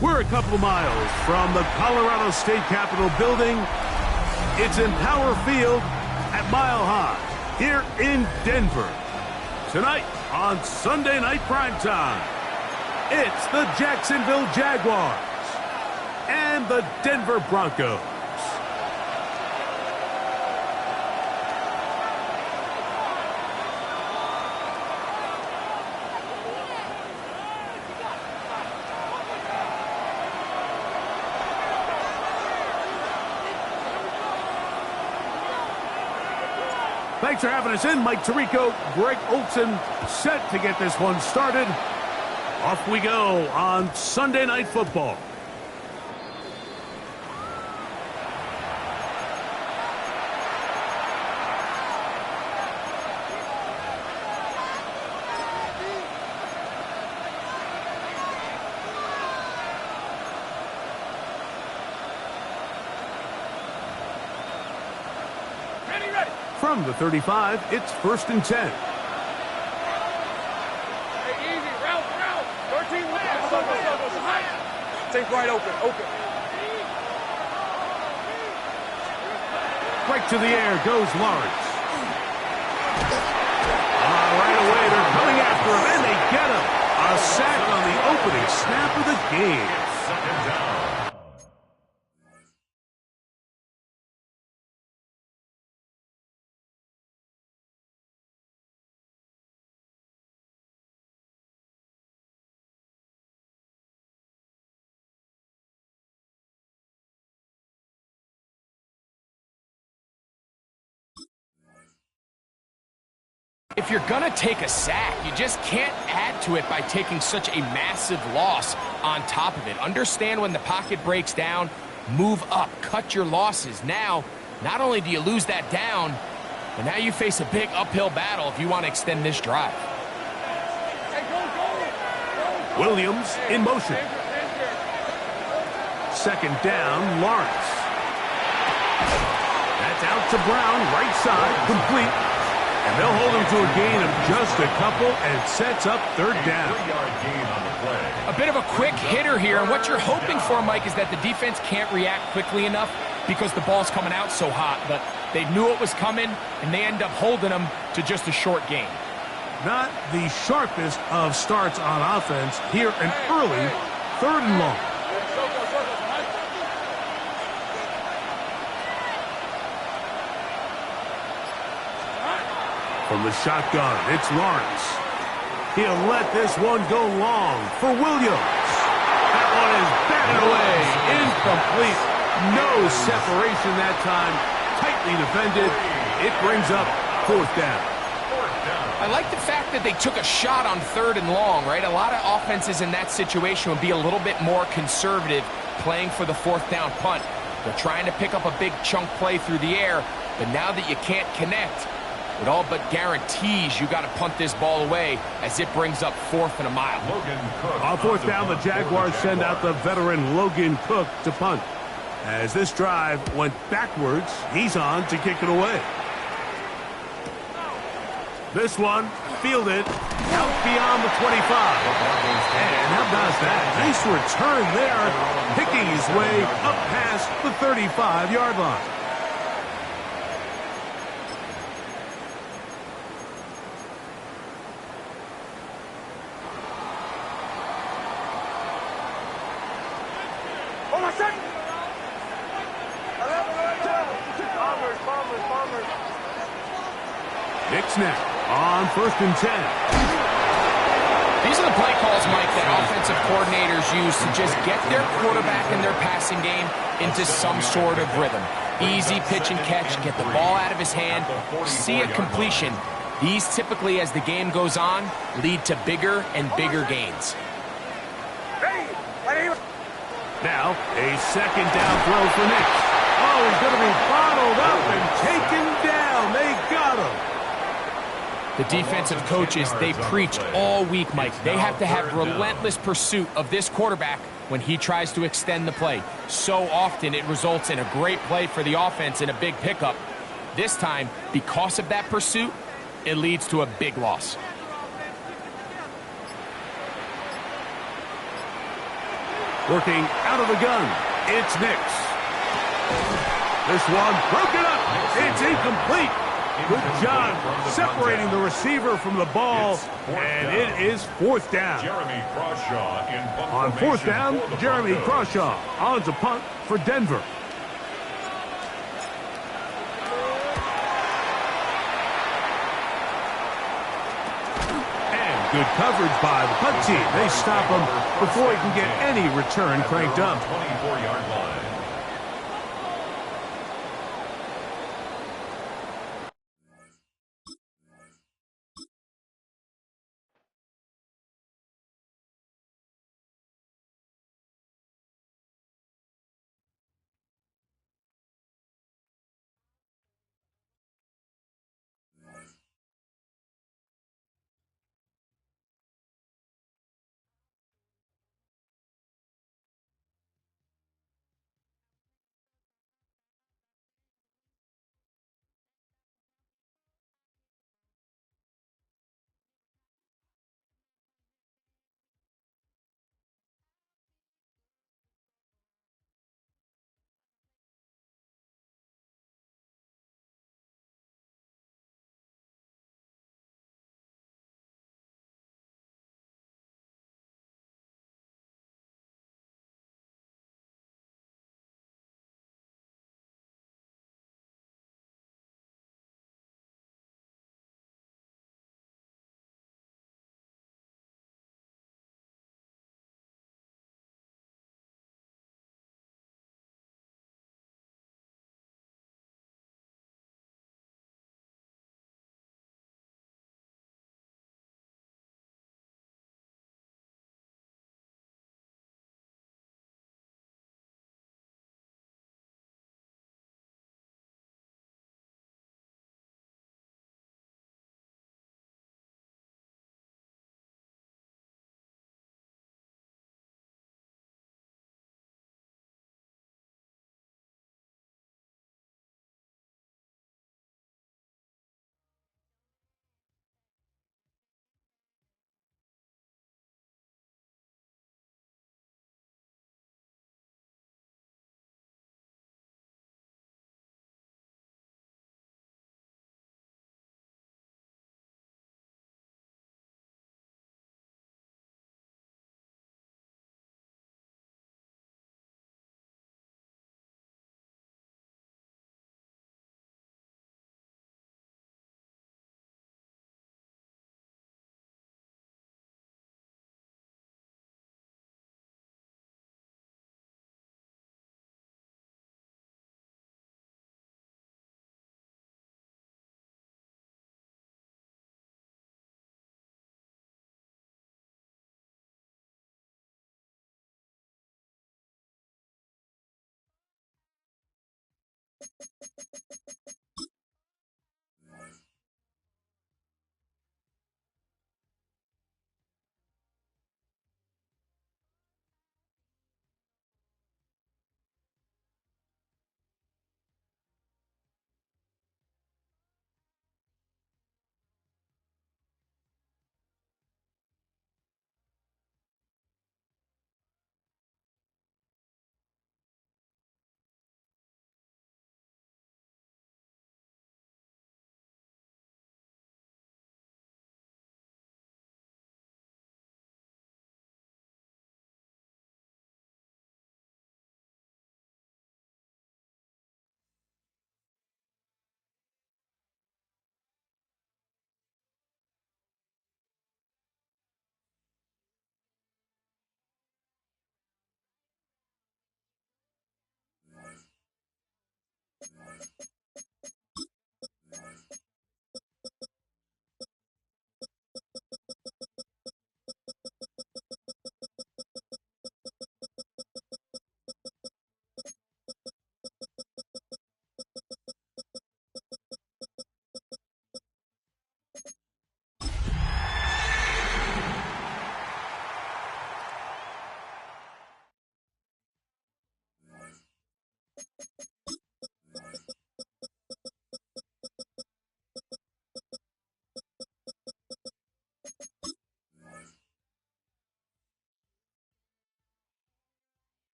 We're a couple miles from the Colorado State Capitol building. It's in Power Field at Mile High here in Denver. Tonight on Sunday Night Primetime, it's the Jacksonville Jaguars and the Denver Broncos. Thanks for having us in. Mike Tirico, Greg Olson, set to get this one started. Off we go on Sunday Night Football. From the 35, it's 1st and 10. Hey, easy, route. 13 left. Take right open. Right to the air goes Lawrence. Right away, they're coming after him, and they get him. A sack on the opening snap of the game. Second down. If you're going to take a sack, you just can't add to it by taking such a massive loss on top of it. Understand when the pocket breaks down, move up, cut your losses. Now, not only do you lose that down, but now you face a big uphill battle if you want to extend this drive. Williams in motion. Second down, Lawrence. That's out to Brown, right side, complete. And they'll hold him to a gain of just a couple and sets up 3rd down. A bit of a quick hitter here, and what you're hoping for, Mike, is that the defense can't react quickly enough because the ball's coming out so hot. But they knew it was coming, and they end up holding them to just a short gain. Not the sharpest of starts on offense here, an early 3rd and long. From the shotgun, it's Lawrence. He'll let this one go long for Williams. That one is batted away. Incomplete. No separation that time. Tightly defended. It brings up 4th down. I like the fact that they took a shot on 3rd and long, right? A lot of offenses in that situation would be a little bit more conservative playing for the 4th down punt. They're trying to pick up a big chunk play through the air, but now that you can't connect, it all but guarantees you got to punt this ball away as it brings up 4th and a mile. On 4th down, the Jaguars send out the veteran Logan Cook to punt. As this drive went backwards, he's on to kick it away. This one fielded out beyond the 25. And how about that? Nice return there, picking his way up past the 35-yard line. Nick snap on 1st and 10. These are the play calls, Mike, that offensive coordinators use to just get their quarterback and their passing game into some sort of rhythm. Easy pitch and catch, get the ball out of his hand, see a completion. These typically, as the game goes on, lead to bigger and bigger gains. Now, a 2nd down throw for Nick. Oh, he's going to be bottled up and taken down. They got him. The defensive coaches, they preached all week, Mike. They have to have relentless pursuit of this quarterback when he tries to extend the play. So often it results in a great play for the offense and a big pickup. This time, because of that pursuit, it leads to a big loss. Working out of the gun, it's Nix. This one broken up. It's incomplete. Good job separating the receiver from the ball, and it is fourth down. On fourth down, Jeremy Crawshaw on to punt for Denver. And good coverage by the punt team. They stop him before he can get any return cranked up. 24-yard line.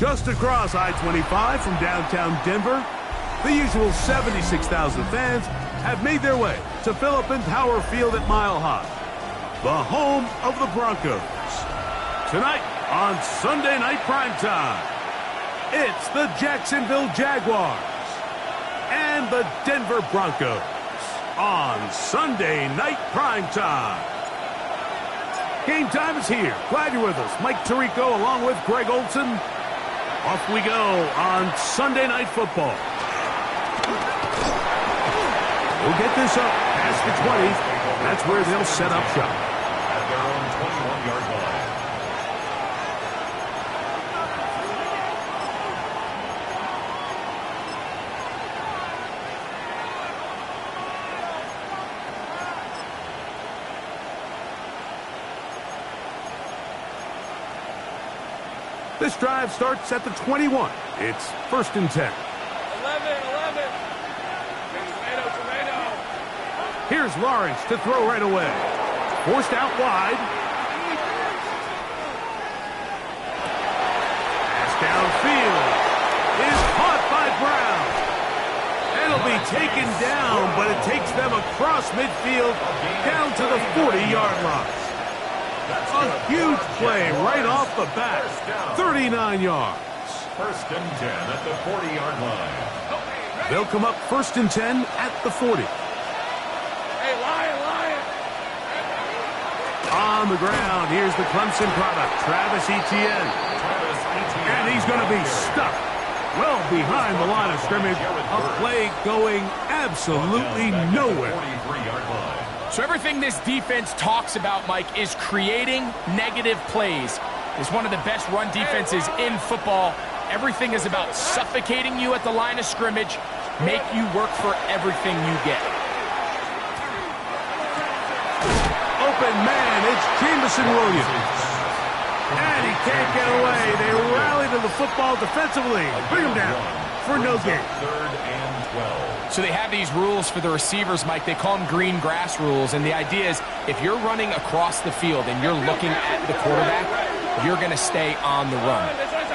Just across I-25 from downtown Denver, the usual 76,000 fans have made their way to fill up Empower Field at Mile High, the home of the Broncos. Tonight on Sunday Night Primetime, it's the Jacksonville Jaguars and the Denver Broncos on Sunday Night Primetime. Game time is here. Glad you're with us. Mike Tirico along with Greg Olson. Off we go on Sunday Night Football. We'll get this up past the 20. That's where they'll set up shop. At their own 21-yard line. This drive starts at the 21. It's 1st and 10. 11. Tomato. Here's Lawrence to throw right away. Forced out wide. Pass downfield is caught by Brown. It'll be taken down, but it takes them across midfield down to the 40-yard line. A huge play right off the bat. 39 yards. 1st and 10 at the 40-yard line. They'll come up 1st and 10 at the 40. Hey, Lion. On the ground, here's the Clemson product, Travis Etienne. And he's going to be stuck well behind the line of scrimmage. A play going absolutely nowhere. 43-yard line. So everything this defense talks about, Mike, is creating negative plays. It's one of the best run defenses in football. Everything is about suffocating you at the line of scrimmage, make you work for everything you get. Open man, it's Jameson Williams. And he can't get away. They rally to the football defensively. Bring him down for no gain. 3rd and 12. So they have these rules for the receivers, Mike. They call them green grass rules. And the idea is if you're running across the field and you're looking at the quarterback, you're going to stay on the run.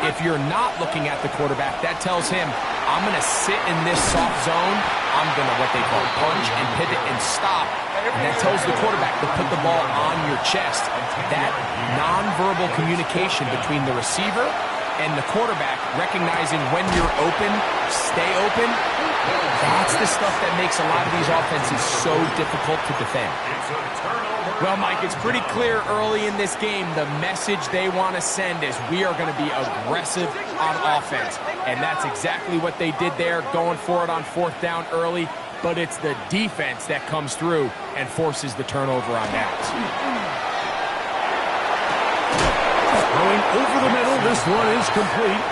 If you're not looking at the quarterback, that tells him, I'm going to sit in this soft zone. I'm going to what they call punch and pivot and stop. And that tells the quarterback to put the ball on your chest. That nonverbal communication between the receiver and the quarterback, recognizing when you're open, stay open, that's the stuff that makes a lot of these offenses so difficult to defend. Well, Mike, it's pretty clear early in this game the message they want to send is we are going to be aggressive on offense. And that's exactly what they did there, going for it on 4th down early. But it's the defense that comes through and forces the turnover on downs. Going over the middle, this one is complete.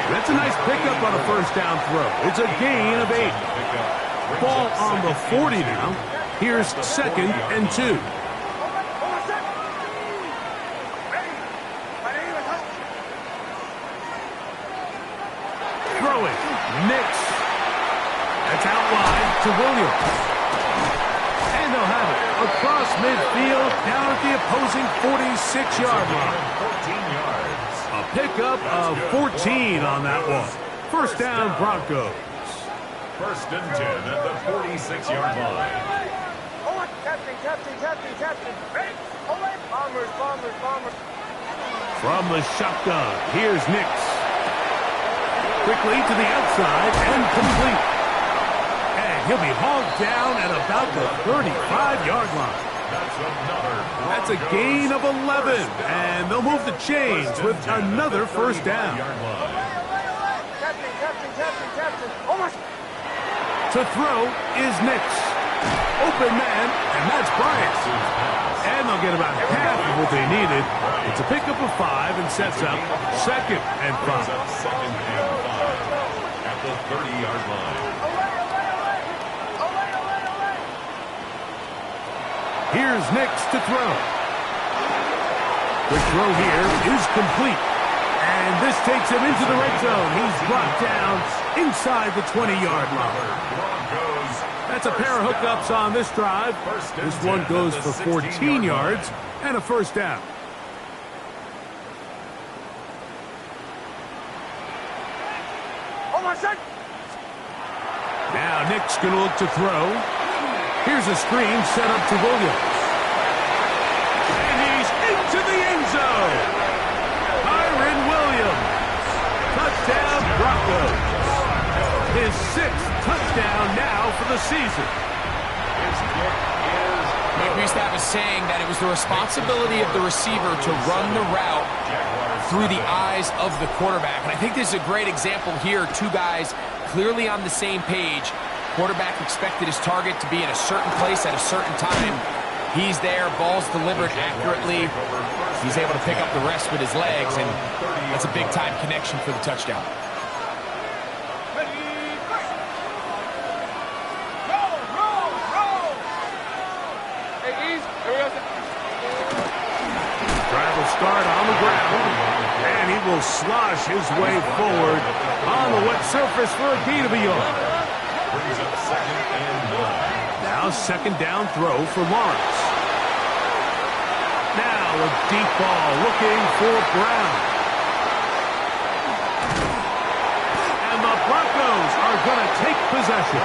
That's a nice pickup on a 1st down throw. It's a gain of 8. Ball on the 40 now. Here's 2nd and 2. Throwing. Nix. That's out wide to Williams. And they'll have it across midfield down at the opposing 46-yard line. 14 yards. A pickup of 14 on that one. 1st down, Broncos. 1st and 10 at the 46-yard line. Captain. Hey, Bombers. From the shotgun, here's Nix. Quickly to the outside and complete. And he'll be hauled down at about the 35-yard line. That's a gain of 11, and they'll move the chains with another 1st down. Captain. To throw is Nix. Open man, and that's Bryant. And they'll get about half of what they needed. It's a pickup of 5 and sets up 2nd and 5. 2nd and 5 at the 30-yard line. Here's Nix to throw. The throw here is complete. And this takes him into the red zone. He's brought down inside the 20-yard line. That's a pair of hookups on this drive. This one goes for 14 yards and a 1st down. Jack's going to look to throw. Here's a screen set up to Williams. And he's into the end zone. Kyren Williams. Touchdown, Broncos. His 6th touchdown now for the season. We used to have a saying that it was the responsibility of the receiver to run the route through the eyes of the quarterback. And I think this is a great example here. Two guys clearly on the same page. Quarterback expected his target to be in a certain place at a certain time. He's there, ball's delivered accurately. He's able to pick up the rest with his legs, and that's a big-time connection for the touchdown. Drive will start on the ground, and he will slosh his way forward on the wet surface for a gain of a yard. Brings up 2nd and 9. Now 2nd down throw for Lawrence. Now a deep ball looking for Brown. And the Broncos are going to take possession.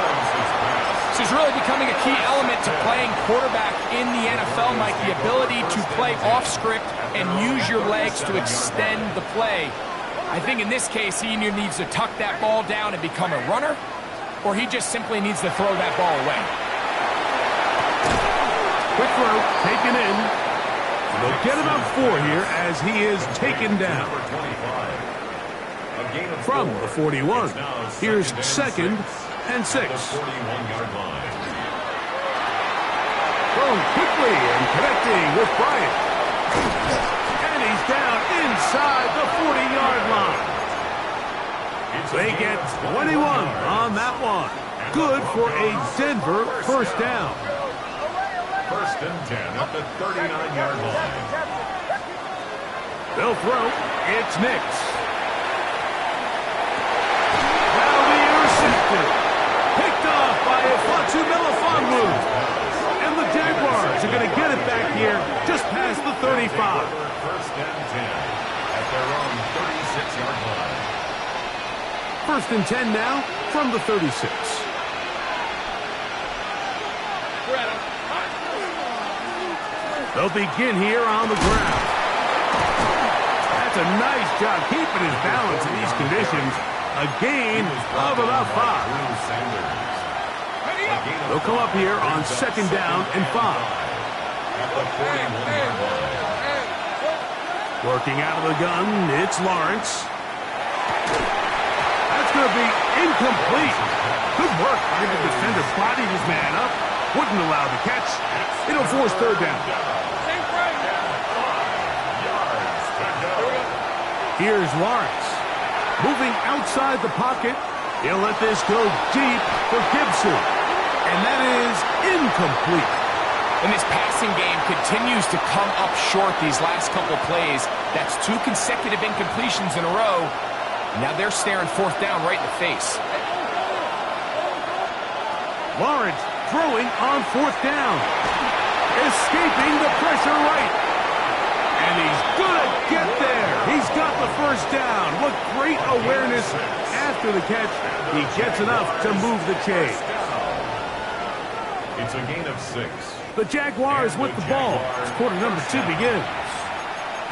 This is really becoming a key element to playing quarterback in the NFL, Mike, the ability to play off script and use your legs to extend the play. I think in this case, he either needs to tuck that ball down and become a runner, or he just simply needs to throw that ball away. Quick throw, taken in. They'll get about 4 here as he is taken down. From the 41, here's 2nd and 6. Thrown quickly and connecting with Bryant. And he's down inside the 40-yard line. They get 21 on that one. Good for a Denver 1st down. 1st and 10 at the 39-yard line. They'll throw. It's Nix. Now the interception. Picked off by Ifeatu Melifonwu. And the Jaguars are going to get it back here just past the 35. 1st and 10 at their own 36-yard line. 1st and 10 now from the 36. They'll begin here on the ground. That's a nice job keeping his balance in these conditions. A gain of about 5. They'll come up here on 2nd down and 5. At the 41-yard line. Working out of the gun, it's Lawrence. That's going to be incomplete. Good work. The defender bodied his man up. Wouldn't allow the catch. It'll force 3rd down. Here's Lawrence. Moving outside the pocket. He'll let this go deep for Gibson. And that is incomplete. And this passing game continues to come up short these last couple plays. That's 2 consecutive incompletions in a row. Now they're staring 4th down right in the face. Lawrence throwing on 4th down. Escaping the pressure right. And he's going to get there. He's got the 1st down. What great awareness after the catch. He gets enough to move the chain. It's a gain of 6. The Jaguars with the ball as quarter number 2 begins.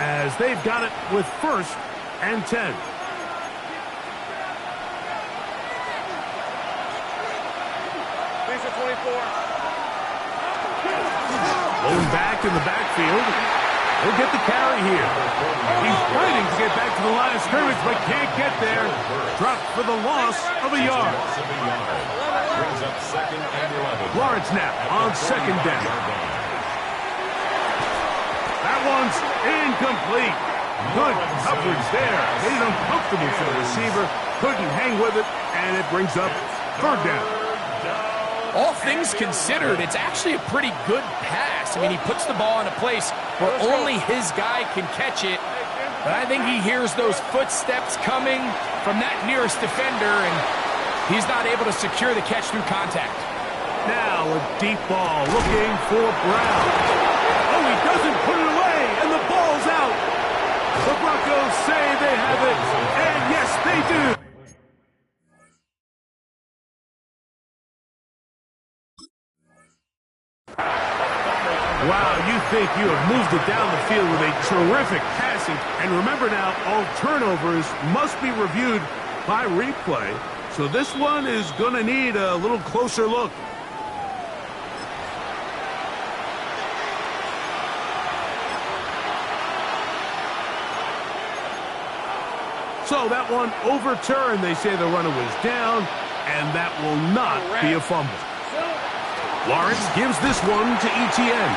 As they've got it with 1st and 10. These are 24. Going back in the backfield. He'll get the carry here. He's fighting to get back to the line of scrimmage, but can't get there. Dropped for the loss of a yard. Brings up 2nd and 11. Lawrence now on 2nd down. That one's incomplete. Good coverage there. Made it uncomfortable for the receiver. Couldn't hang with it, and it brings up 3rd down. All things considered, it's actually a pretty good pass. I mean, he puts the ball in a place where only his guy can catch it. But I think he hears those footsteps coming from that nearest defender, and he's not able to secure the catch through contact. Now a deep ball looking for Brown. Oh, he doesn't put it away, and the ball's out. The Broncos say they have it, and yes, they do. Wow, you think you have moved it down the field with a terrific passing. And remember now, all turnovers must be reviewed by replay. So this one is going to need a little closer look. So that one overturned. They say the runner was down, and that will not be a fumble. Lawrence gives this one to ETN,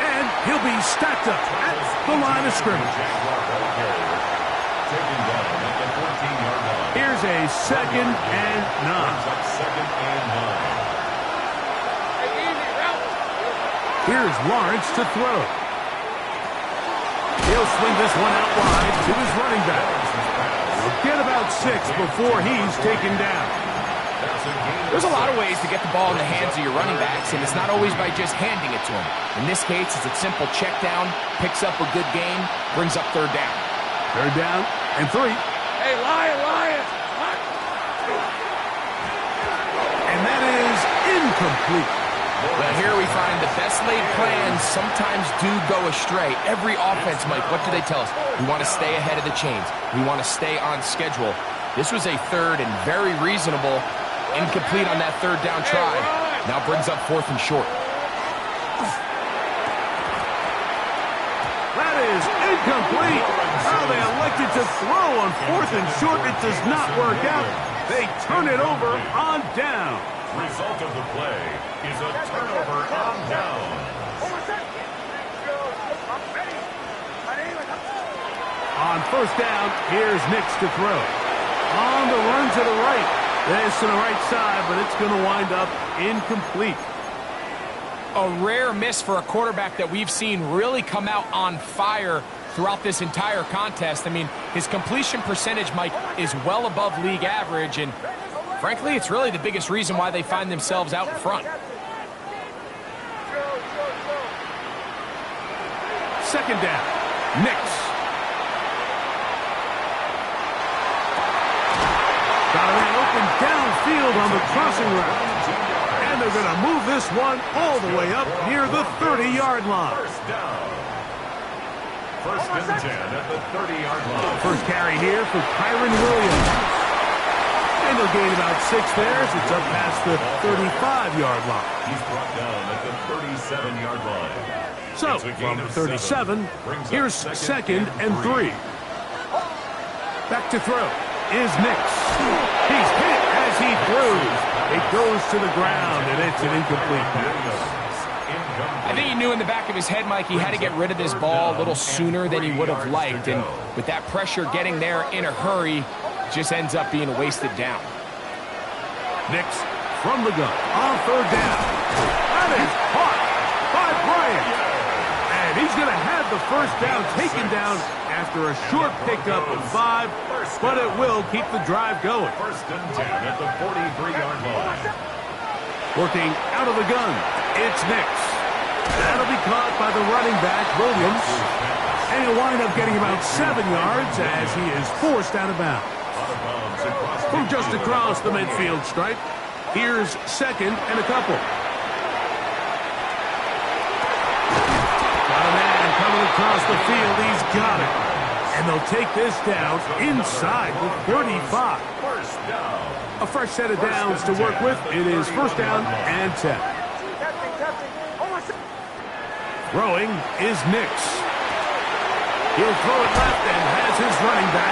and he'll be stacked up at the line of scrimmage. Here's a 2nd and 9. Here's Lawrence to throw. He'll swing this one out wide to his running back. He'll get about 6 before he's taken down. There's a lot of ways to get the ball in the hands of your running backs, and it's not always by just handing it to them. In this case, it's a simple check down, picks up a good gain, brings up 3rd down. 3rd down and 3. Hey, Lions! And that is incomplete. Well, here we find the best laid plans sometimes do go astray. Every offense, Mike, what do they tell us? We want to stay ahead of the chains. We want to stay on schedule. This was a 3rd and very reasonable. Incomplete on that 3rd down try. Now brings up 4th and short. That is incomplete. How they elected to throw on 4th and short. It does not work out. They turn it over on down. Result of the play is a turnover on down. On 1st down, here's Nix to throw. On the run to the right. This to the right side, but it's going to wind up incomplete. A rare miss for a quarterback that we've seen really come out on fire throughout this entire contest. I mean, his completion percentage, Mike, is well above league average, and frankly, it's really the biggest reason why they find themselves out in front. 2nd down, Nix. Got a man open downfield on the crossing route. And they're going to move this one all the way up near the 30-yard line. 1st down. 1st and 10 at the 30-yard line. First carry here for Kyron Williams. And they'll gain about 6 there as it's up past the 35-yard line. He's brought down at the 37-yard line. So, from 37, here's 2nd and 3. Back to throw is Nix. He's hit as he throws. It goes to the ground, and it's an incomplete pass. I think he knew in the back of his head, Mike, he had to get rid of this ball a little sooner than he would have liked. And with that pressure getting there in a hurry, just ends up being a wasted down. Nix from the gun on 3rd down. That is caught by Bryant. And he's going to have the 1st down taken down after a short pickup of 5, but it will keep the drive going. 1st and 10 at the 43-yard line. Working out of the gun, it's Nix. That'll be caught by the running back, Williams. And he'll wind up getting about 7 yards as he is forced out of bounds. From just across the midfield stripe, here's 2nd and a couple. Got a man coming across the field. He's got it. And they'll take this down inside the 35. A fresh set of downs to work with. It is 1st down and 10. Throwing is Nix. He'll throw it left and has his running back.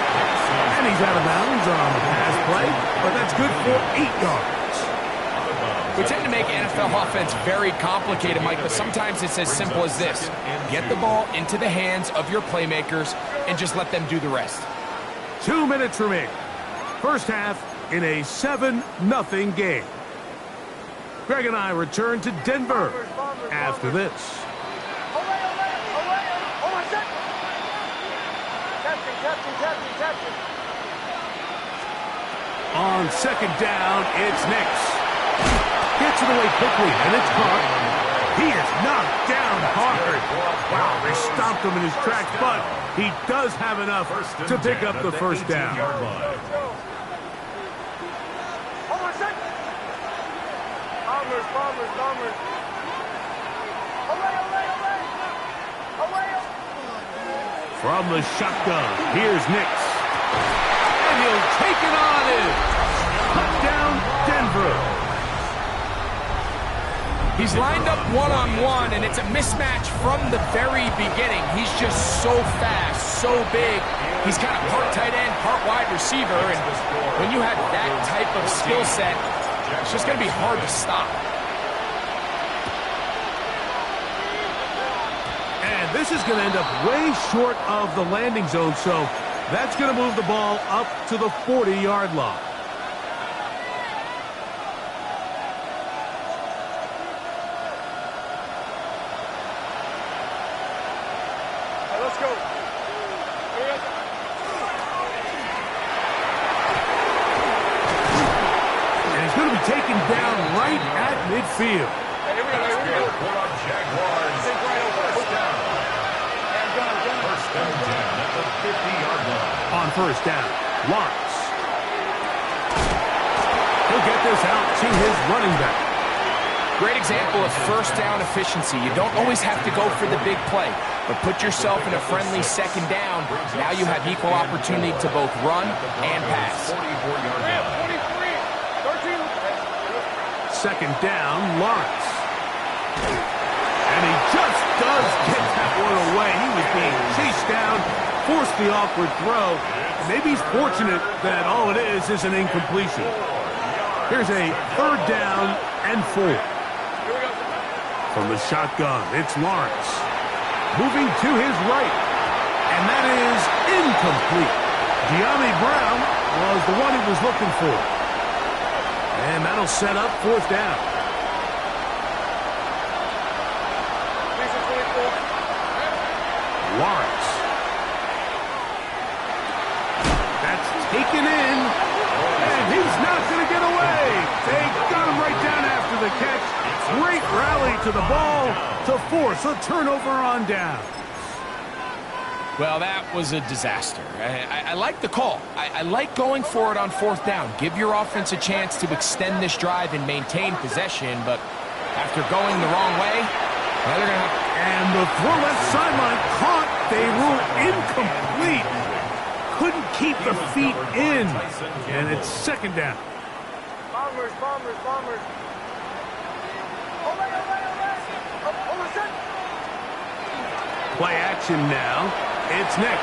And he's out of bounds on the pass play, but that's good for 8 yards. We tend to make NFL offense very complicated, Mike, but sometimes it's as simple as this. Get the ball into the hands of your playmakers and just let them do the rest. 2 minutes remaining. 1st half in a 7-0 game. Greg and I return to Denver after this. On 2nd down, it's Nix. Gets it away quickly, and it's caught. He is knocked down hard. Wow, they stomped him in his tracks, but he does have enough to pick up the 1st down. From the shotgun, here's Nix. And he'll take it on in. Touchdown, Denver. He's lined up one-on-one, and it's a mismatch from the very beginning. He's just so fast, so big. He's kind of part tight end, part wide receiver, and when you have that type of skill set, it's just going to be hard to stop. And this is going to end up way short of the landing zone, so that's going to move the ball up to the 40-yard line. Let's go. And he's going to be taken down right at midfield. Hey, here we go. Jaguars. First down. First down 10 at the 50-yard line. On first down, Lawrence. He'll get this out to his running back. Great example of first down efficiency. You don't always have to go for the big play, but put yourself in a friendly second down. Now you have equal opportunity to both run and pass. 44-yard line. 43, 13. Second down, Lawrence. And he just does get that one away. He was being chased down, forced the awkward throw. Maybe he's fortunate that all it is an incompletion. Here's a third down and 4. From the shotgun, it's Lawrence. Moving to his right. And that is incomplete. De'Ami Brown was the one he was looking for. And that'll set up fourth down. Lawrence. That's taken in. And he's not going to get away. They got him right down after the catch. Great rally to the ball to force a turnover on down. Well, that was a disaster. I like the call. I like going for it on fourth down. Give your offense a chance to extend this drive and maintain possession, but after going the wrong way, now they're going to have... And the throw left sideline caught. They rule incomplete. Couldn't keep the feet in. And it's second down. Bombers. Play action now. It's Nix.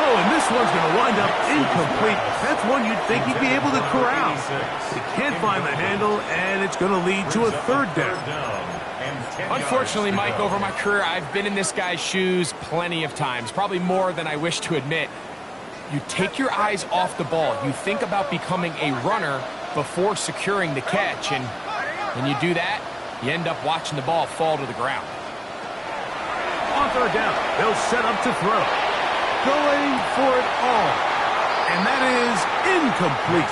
Oh, and this one's going to wind up incomplete. That's one you'd think he'd be able to corral. He can't find the handle, and it's going to lead to a third down. Unfortunately, Mike, over my career, I've been in this guy's shoes plenty of times, probably more than I wish to admit. You take your eyes off the ball. You think about becoming a runner before securing the catch, and when you do that, you end up watching the ball fall to the ground. On third down, they'll set up to throw. Going for it all. And that is incomplete.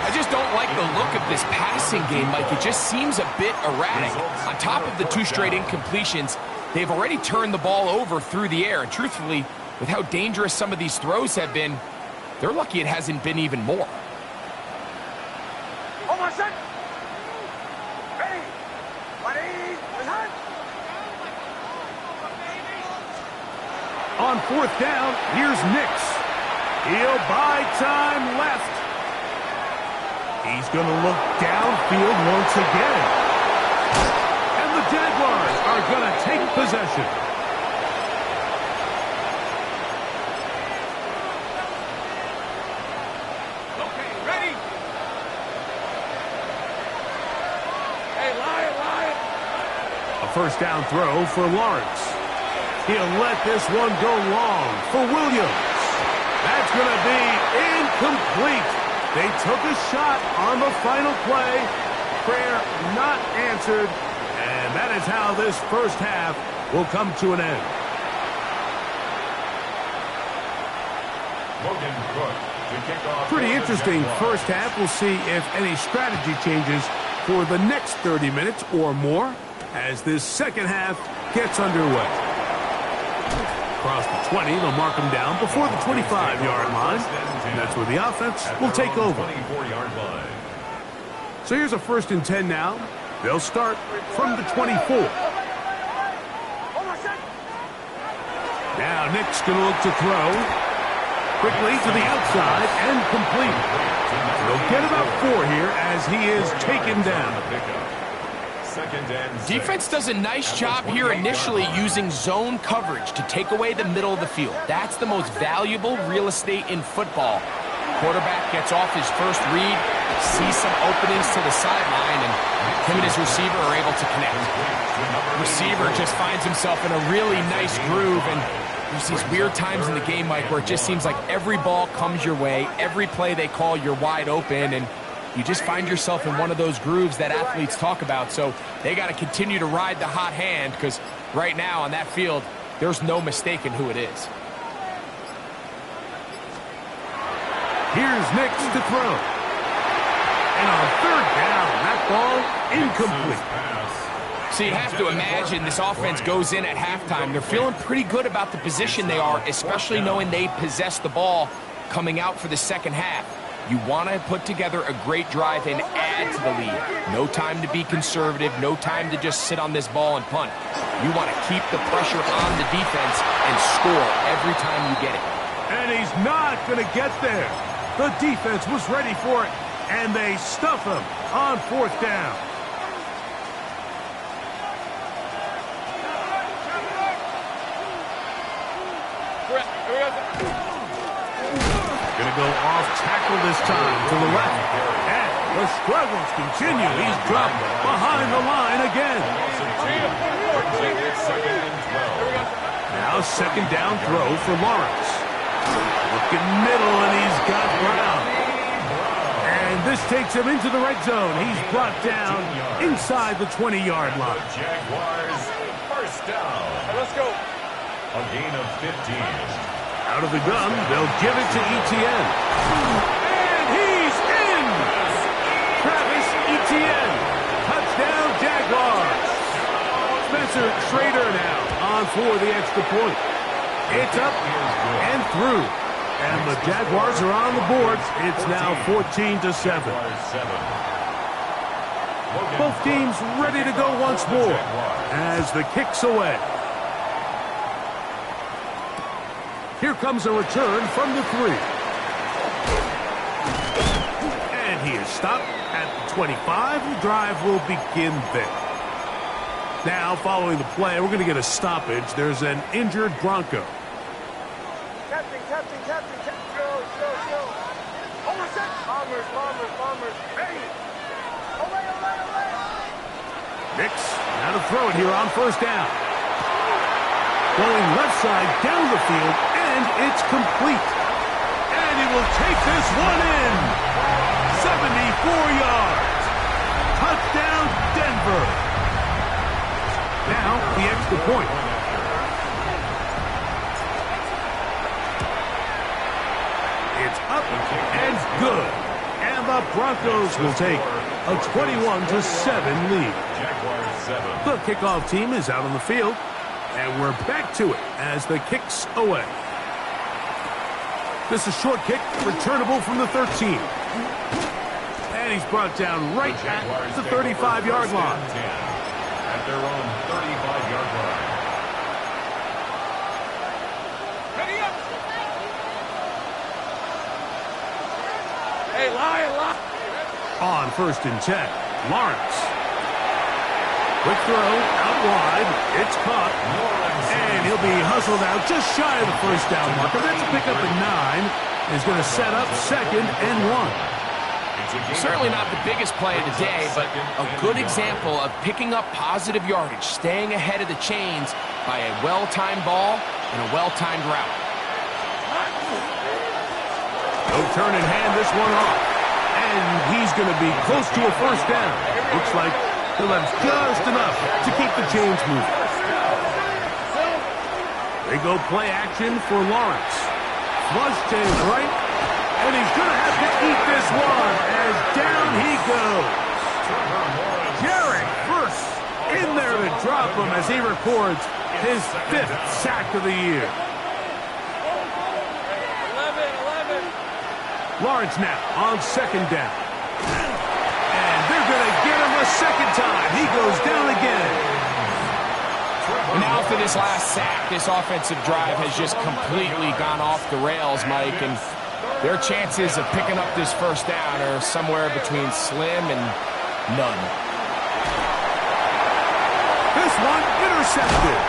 I just don't like the look of this passing game, Mike. It just seems a bit erratic. On top of the 2 straight incompletions, they've already turned the ball over through the air. And truthfully, with how dangerous some of these throws have been, they're lucky it hasn't been even more. Almost set. Ready. Ready. Return. On fourth down, here's Nix. He'll buy time left. He's going to look downfield once again. And the Jaguars are going to take possession. Okay, ready. Hey, Lion. A first down throw for Lawrence. He'll let this one go long for Williams. That's going to be incomplete. They took a shot on the final play. Prayer not answered. And that is how this first half will come to an end. Pretty interesting first half. We'll see if any strategy changes for the next 30 minutes or more as this second half gets underway. Across the 20, they'll mark them down before the 25-yard line. And that's where the offense will take over. So here's a 1st and 10 now. They'll start from the 24. Now Now Nick's going to look to throw. Quickly to the outside and complete. They'll get about 4 here as he is taken down. Defense does a nice job here initially using zone coverage to take away the middle of the field. That's the most valuable real estate in football. Quarterback gets off his first read, sees some openings to the sideline, and him and his receiver are able to connect. Receiver just finds himself in a really nice groove, and there's these weird times in the game, Mike, where it just seems like every ball comes your way, every play they call, you're wide open, and you just find yourself in one of those grooves that athletes talk about. So they got to continue to ride the hot hand, because right now on that field, there's no mistaking who it is. Here's Nix to throw. And on 3rd down, that ball incomplete. So you have to imagine this offense goes in at halftime. They're feeling pretty good about the position they are, especially knowing they possess the ball coming out for the second half. You want to put together a great drive and add to the lead. No time to be conservative, no time to just sit on this ball and punt. You want to keep the pressure on the defense and score every time you get it. And he's not going to get there. The defense was ready for it, and they stuff him on 4th down. Going to go off tackle this time to the left. And the struggles continue. He's dropped behind the line again. Now 2nd down throw for Lawrence. Looking middle, and he's got Brown. And this takes him into the red zone. He's brought down inside the 20-yard line. Jaguars, 1st down. Let's go. A gain of 15. Out of the gun, they'll give it to Etienne. And he's in! Travis Etienne. Touchdown, Jaguars. Spencer Schrader now on for the extra point. It's up and through. And the Jaguars are on the boards. It's now 14-7. Both teams ready to go once more as the kick's away. Here comes a return from the 3. And he is stopped at the 25. The drive will begin there. Now, following the play, we're going to get a stoppage. There's an injured Bronco. Captain. Go. Over set. Bombers. Ready. Away. Nix, now to throw it here on 1st down. Going left side down the field, and it's complete. And he will take this one in. 74 yards. Touchdown, Denver. Now, the extra point. It's up and good. And the Broncos will take a 21-7 lead. The kickoff team is out on the field. And we're back to it as the kick's away. This is a short kick, returnable from the 13. And he's brought down right at the 35-yard line. At their own 35-yard line. Ready up. Hey, lie. On 1st and 10, Lawrence. Quick throw, out wide, it's caught, and he'll be hustled out just shy of the 1st down marker. That's a pickup at 9. He's going to set up 2nd and 1. Certainly not the biggest play of the day, but a good example of picking up positive yardage, staying ahead of the chains by a well-timed ball and a well-timed route. No turn and hand this one off, and he's going to be close to a 1st down. Looks like he'll have just enough to keep the chains moving. They go play action for Lawrence. Flush to his right, and he's going to have to eat this one as down he goes. Jarek first in there to drop him as he records his 5th sack of the year. 11. Lawrence now on 2nd down. And they're going to get him a 2nd time. He goes down again. And now after this last sack, this offensive drive has just completely gone off the rails, Mike, and their chances of picking up this first down are somewhere between slim and none. This one intercepted.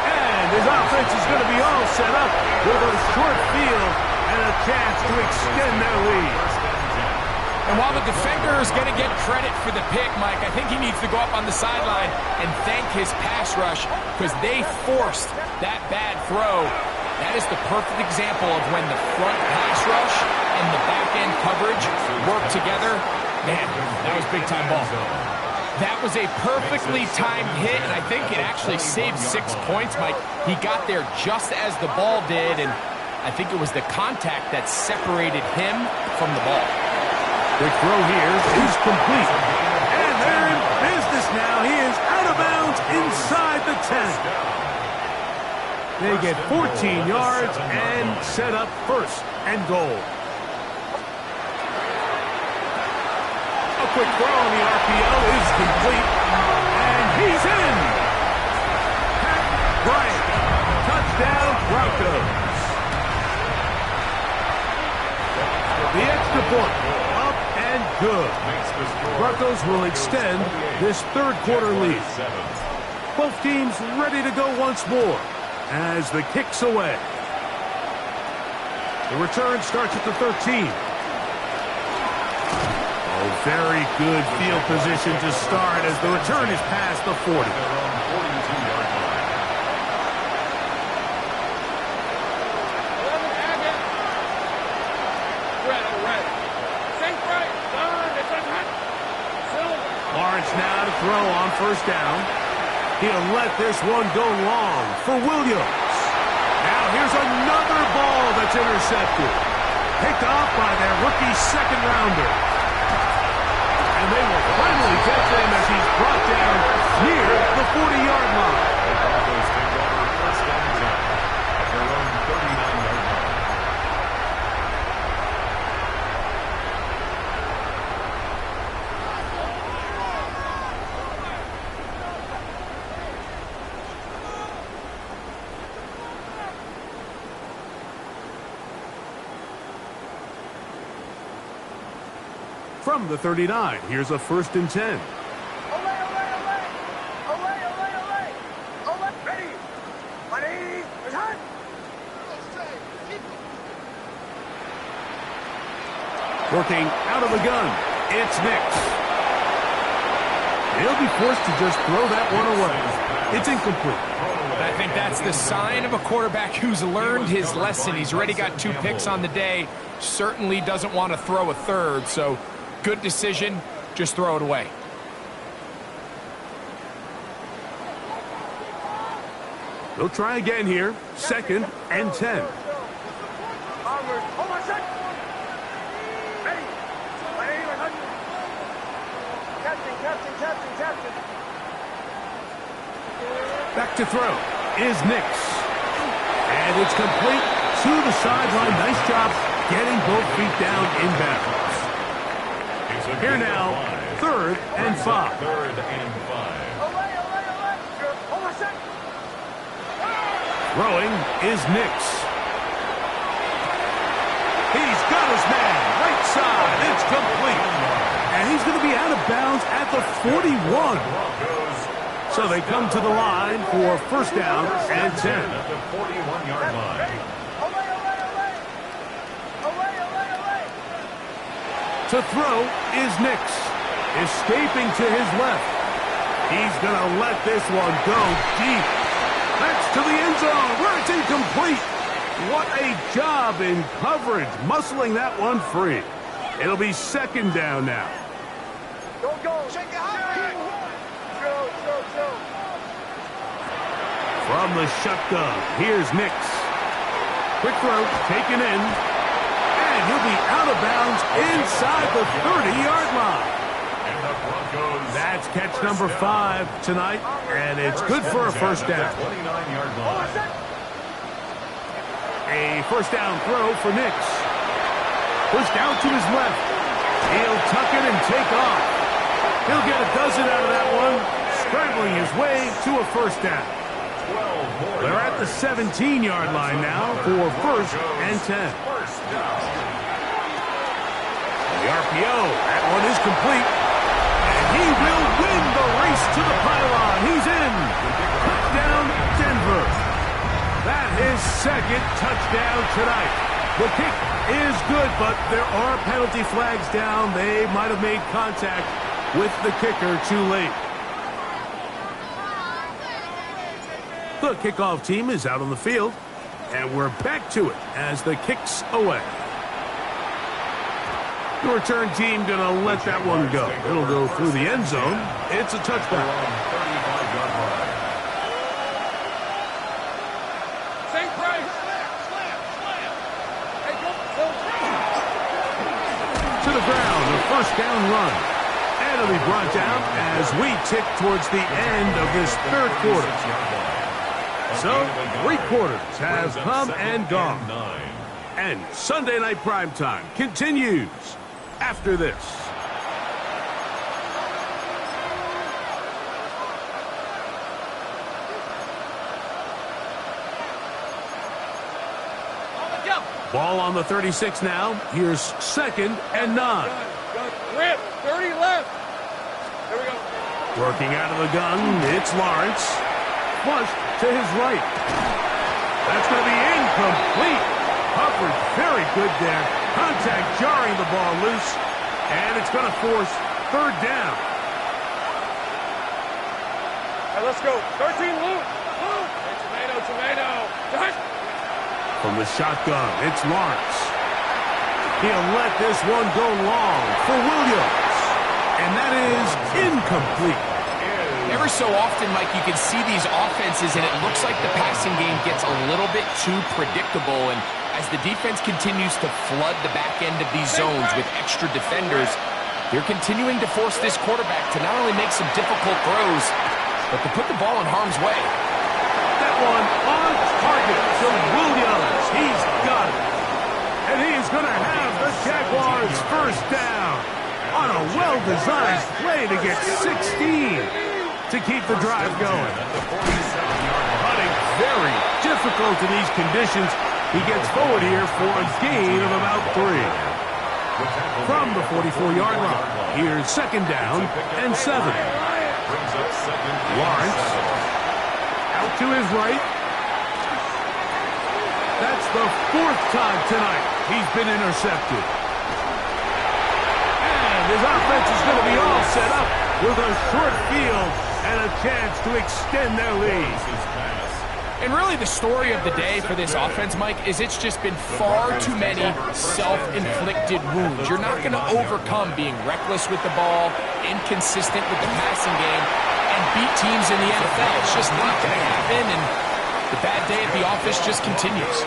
And his offense is going to be all set up with a short field and a chance to extend their lead. And while the defender is going to get credit for the pick, Mike, I think he needs to go up on the sideline and thank his pass rush because they forced that bad throw. That is the perfect example of when the front pass rush and the back-end coverage work together. Man, that was big-time ball. That was a perfectly timed hit, and I think it actually saved 6 points, Mike. He got there just as the ball did, and I think it was the contact that separated him from the ball. Quick throw here is complete. And they're in business now. He is out of bounds inside the 10. They get 14 yards and set up first and goal. A quick throw on the RPO is complete. And he's in. Pat Bryant. Touchdown Broncos. The extra point. And good. Broncos will extend this third quarter lead. Both teams ready to go once more as the kick's away. The return starts at the 13. Oh, very good field position to start as the return is past the 40. Now to throw on first down. He'll let this one go long for Williams. Now here's another ball that's intercepted. Picked off by their rookie second rounder. And they will finally catch him as he's brought down near the 40-yard line. First down at their own 39-yard line. From the 39, here's a 1st and 10. Working out of the gun, it's Nix. He'll be forced to just throw that one away. It's incomplete. I think that's the sign of a quarterback who's learned his lesson. He's already got 2 picks on the day. Certainly doesn't want to throw a third, so good decision. Just throw it away. They'll try again here. 2nd and 10. Back to throw is Nix. And it's complete to the sideline. Nice job getting both feet down in bounds. Here now, 3rd and 5. Throwing is Nix. He's got his man. Right side. It's complete. And he's going to be out of bounds at the 41. So they come to the line for first down and 10. At the 41-yard line. To throw is Nix. Escaping to his left. He's going to let this one go deep. That's to the end zone where it's incomplete. What a job in coverage, muscling that one free. It'll be 2nd down now. Go. Shake it out. Go. From the shotgun, here's Nix. Quick throw, taken in. And he'll be out of bounds inside the 30-yard line. That's catch number 5 tonight, and it's good for a first down. A first down throw for Nix. Pushed out to his left. He'll tuck it and take off. He'll get a dozen out of that one, scrambling his way to a first down. They're at the 17-yard line now for 1st and 10. The RPO, that one is complete. And he will win the race to the pylon. He's in. Touchdown, Denver. That is 2nd touchdown tonight. The kick is good, but there are penalty flags down. They might have made contact with the kicker too late. The kickoff team is out on the field, and we're back to it as the kick's away. The return team going to let that one go. It'll go through the end zone. It's a touchdown. To the ground, a 1st down run. And it'll be brought down as we tick towards the end of this 3rd quarter. So, 3 quarters have come and gone. And Sunday Night Primetime continues after this. Ball on the 36 now. Here's 2nd and 9. Rip, 30 left. There we go. Working out of the gun, it's Lawrence. Flushed to his right. That's going to be incomplete. Coverage very good there. Contact jarring the ball loose. And it's going to force 3rd down. All right, let's go. 13, Luke. Luke. Hey, tomato. From the shotgun, it's Lawrence. He'll let this one go long for Williams. And that is incomplete. Every so often, Mike, you can see these offenses, and it looks like the passing game gets a little bit too predictable. And as the defense continues to flood the back end of these zones with extra defenders, they're continuing to force this quarterback to not only make some difficult throws, but to put the ball in harm's way. That one on target to Williams. He's got it. And he's going to have the Jaguars' 1st down on a well-designed play to get 16 to keep the drive going. Hunting very difficult in these conditions. He gets forward here for a gain of about 3. From the 44-yard line, here's 2nd down and 7. Lawrence out to his right. That's the 4th time tonight he's been intercepted. And his offense is going to be all set up with a short field and a chance to extend their lead. And really the story of the day for this offense, Mike, is it's just been far too many self-inflicted wounds. You're not going to overcome being reckless with the ball, inconsistent with the passing game, and beat teams in the NFL. It's just not going to happen, and the bad day at the office just continues.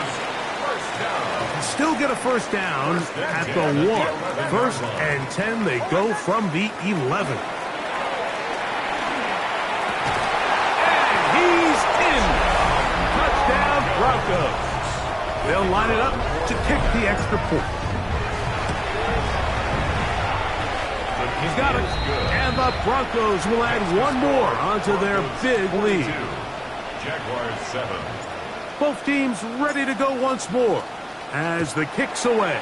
Still get a 1st down at the 1. 1st and 10, they go from the 11. And he's in. Touchdown, Broncos. They'll line it up to kick the extra point. He's got it. And the Broncos will add one more onto their big lead. Jaguars 7. Both teams ready to go once more as the kick's away.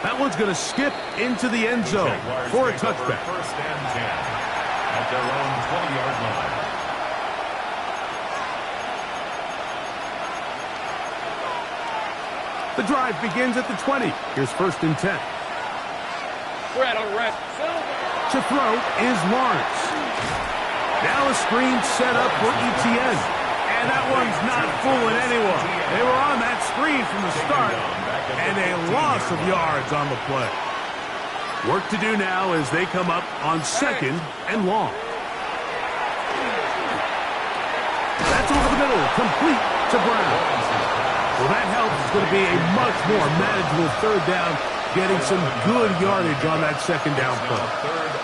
That one's going to skip into the end zone for a touchback. 1st and 10 at their own 20-yard line. The drive begins at the 20. Here's 1st and 10. Red on red. To throw is Lawrence. Now a screen set up for ETN. And that one's not fooling anyone. They were on that screen from the start. And a loss of yards on the play. Work to do now as they come up on 2nd and long. That's over the middle. Complete to Brown. Well, that helps. It's going to be a much more manageable 3rd down, getting some good yardage on that 2nd down play. 3rd